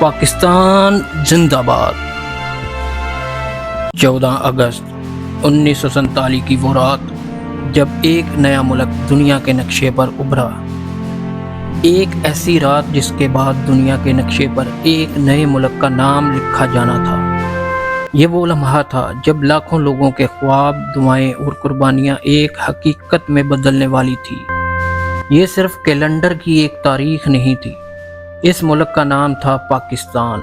پاکستان زندہ باد۔ 14 اگست 1947 کی وہ رات جب ایک نیا ملک دنیا کے نقشے پر ابھرا، ایک ایسی رات جس کے بعد دنیا کے نقشے پر ایک نئے ملک کا نام لکھا جانا تھا۔ یہ وہ لمحہ تھا جب لاکھوں لوگوں کے خواب، دعائیں اور قربانیاں ایک حقیقت میں بدلنے والی تھی۔ یہ صرف کیلنڈر کی ایک تاریخ نہیں تھی، اس ملک کا نام تھا پاکستان۔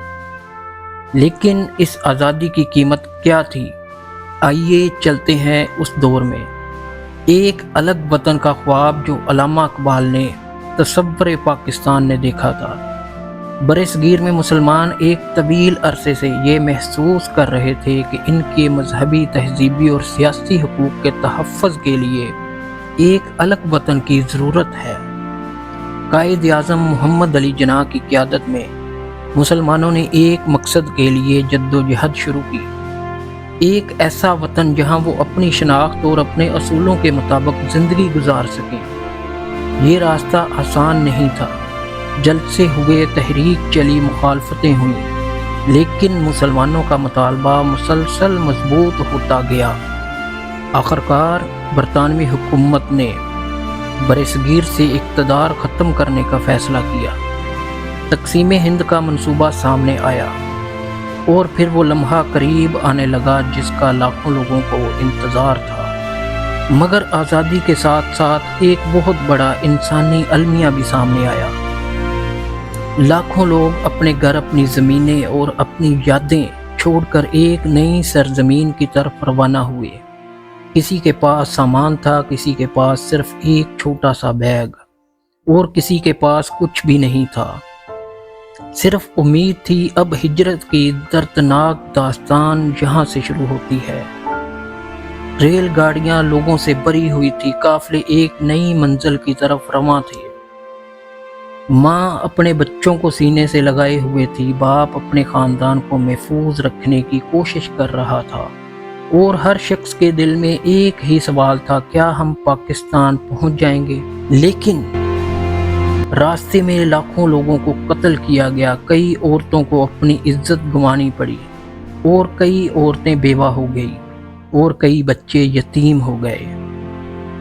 لیکن اس آزادی کی قیمت کیا تھی؟ آئیے چلتے ہیں اس دور میں۔ ایک الگ وطن کا خواب جو علامہ اقبال نے تصور پاکستان نے دیکھا تھا۔ برصغیر میں مسلمان ایک طویل عرصے سے یہ محسوس کر رہے تھے کہ ان کے مذہبی، تہذیبی اور سیاسی حقوق کے تحفظ کے لیے ایک الگ وطن کی ضرورت ہے۔ قائد اعظم محمد علی جناح کی قیادت میں مسلمانوں نے ایک مقصد کے لیے جدوجہد شروع کی، ایک ایسا وطن جہاں وہ اپنی شناخت اور اپنے اصولوں کے مطابق زندگی گزار سکیں۔ یہ راستہ آسان نہیں تھا، جلسے ہوئے، تحریک چلی، مخالفتیں ہوئیں، لیکن مسلمانوں کا مطالبہ مسلسل مضبوط ہوتا گیا۔ آخرکار برطانوی حکومت نے برصغیر سے اقتدار ختم کرنے کا فیصلہ کیا۔ تقسیم ہند کا منصوبہ سامنے آیا اور پھر وہ لمحہ قریب آنے لگا جس کا لاکھوں لوگوں کو انتظار تھا۔ مگر آزادی کے ساتھ ساتھ ایک بہت بڑا انسانی المیہ بھی سامنے آیا۔ لاکھوں لوگ اپنے گھر، اپنی زمینیں اور اپنی یادیں چھوڑ کر ایک نئی سرزمین کی طرف روانہ ہوئے۔ کسی کے پاس سامان تھا، کسی کے پاس صرف ایک چھوٹا سا بیگ، اور کسی کے پاس کچھ بھی نہیں تھا، صرف امید تھی۔ اب ہجرت کی دردناک داستان یہاں سے شروع ہوتی ہے۔ ریل گاڑیاں لوگوں سے بھری ہوئی تھی، قافلے ایک نئی منزل کی طرف رواں تھے۔ ماں اپنے بچوں کو سینے سے لگائے ہوئے تھی، باپ اپنے خاندان کو محفوظ رکھنے کی کوشش کر رہا تھا، اور ہر شخص کے دل میں ایک ہی سوال تھا، کیا ہم پاکستان پہنچ جائیں گے؟ لیکن راستے میں لاکھوں لوگوں کو قتل کیا گیا، کئی عورتوں کو اپنی عزت گنوانی پڑی، اور کئی عورتیں بیوہ ہو گئی، اور کئی بچے یتیم ہو گئے۔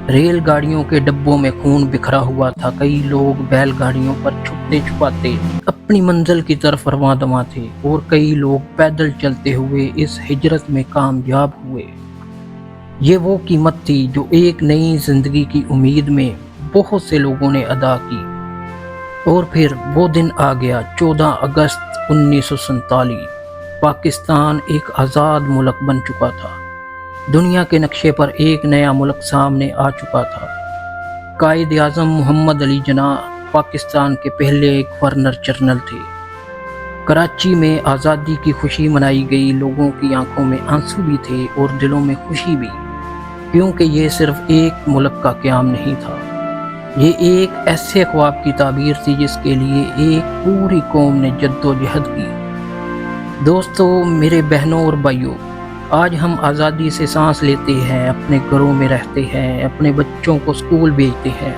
ریل گاڑیوں کے ڈبوں میں خون بکھرا ہوا تھا، کئی لوگ بیل گاڑیوں پر چھپتے چھپاتے اپنی منزل کی طرف رواں دواں تھے، اور کئی لوگ پیدل چلتے ہوئے اس ہجرت میں کامیاب ہوئے۔ یہ وہ قیمت تھی جو ایک نئی زندگی کی امید میں بہت سے لوگوں نے ادا کی۔ اور پھر وہ دن آ گیا، 14 اگست 1947۔ پاکستان ایک آزاد ملک بن چکا تھا، دنیا کے نقشے پر ایک نیا ملک سامنے آ چکا تھا۔ قائد اعظم محمد علی جناح پاکستان کے پہلے گورنر جنرل تھے۔ کراچی میں آزادی کی خوشی منائی گئی، لوگوں کی آنکھوں میں آنسو بھی تھے اور دلوں میں خوشی بھی، کیونکہ یہ صرف ایک ملک کا قیام نہیں تھا، یہ ایک ایسے خواب کی تعبیر تھی جس کے لیے ایک پوری قوم نے جدوجہد کی۔ دوستو، میرے بہنوں اور بھائیوں، آج ہم آزادی سے سانس لیتے ہیں، اپنے گھروں میں رہتے ہیں، اپنے بچوں کو اسکول بھیجتے ہیں،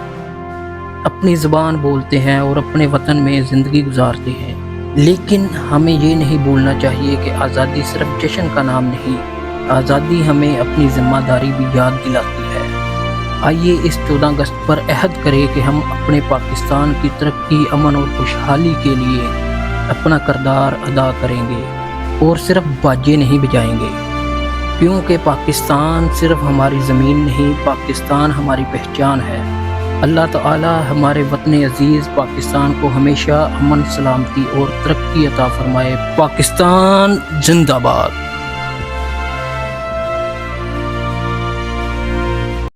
اپنی زبان بولتے ہیں اور اپنے وطن میں زندگی گزارتے ہیں، لیکن ہمیں یہ نہیں بھولنا چاہیے کہ آزادی صرف جشن کا نام نہیں، آزادی ہمیں اپنی ذمہ داری بھی یاد دلاتی ہے۔ آئیے اس 14 اگست پر عہد کریں کہ ہم اپنے پاکستان کی ترقی، امن اور خوشحالی کے لیے اپنا کردار ادا کریں گے، اور صرف باجے نہیں بجائیں گے، کیونکہ پاکستان صرف ہماری زمین نہیں، پاکستان ہماری پہچان ہے۔ اللہ تعالی ہمارے وطن عزیز پاکستان کو ہمیشہ امن، سلامتی اور ترقی عطا فرمائے۔ پاکستان زندہ باد۔